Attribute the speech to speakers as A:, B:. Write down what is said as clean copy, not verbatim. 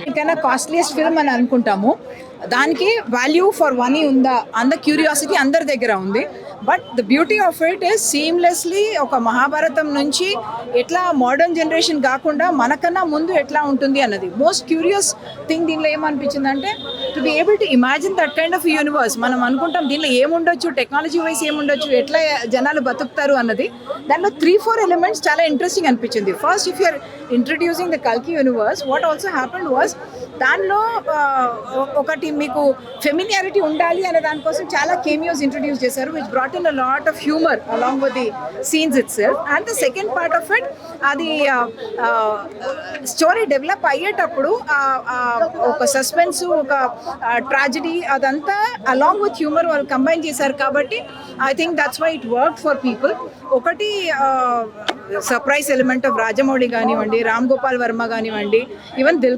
A: ఇంకైనా costliest film అని అనుకుంటాము. దానికి వాల్యూ ఫర్ మనీ ఉందా అన్న క్యూరియాసిటీ అందరి దగ్గర ఉంది. But the beauty of it is seamlessly ఒక మహాభారతం నుంచి ఎట్లా మోడర్న్ జనరేషన్ కాకుండా మనకన్నా ముందు ఎట్లా ఉంటుంది అన్నది మోస్ట్ క్యూరియస్ థింగ్. దీనిలో ఏమనిపించింది అంటే to be able to imagine that kind of universe. మనం అనుకుంటాం దీనిలో ఏముండొచ్చు, టెక్నాలజీ వైజ్ ఏముండొచ్చు, ఎట్లా జనాలు బతుకుతారు అన్నది. దానిలో 3-4 ఎలిమెంట్స్ చాలా ఇంట్రెస్టింగ్ అనిపించింది. First, if you're introducing the కల్కి universe, what also happened was దానిలో ఒకటి మీకు ఫెమిలియారిటీ ఉండాలి అనే దానికోసం చాలా కేమియోస్ ఇంట్రడ్యూస్ చేశారు, which brought in a lot of humour along with the scenes itself. And the second part of it, అది స్టోరీ డెవలప్ అయ్యేటప్పుడు ఒక సస్పెన్స్, ఒక ట్రాజడీ, అదంతా అలాంగ్ విత్ హ్యూమర్ వాళ్ళు కంబైన్ చేశారు. కాబట్టి I think that's why it work for people. ఒకటి surprise element of Rajamouli కానివ్వండి, రామ్ గోపాల్ వర్మ కానివ్వండి, ఈవెన్ దిల్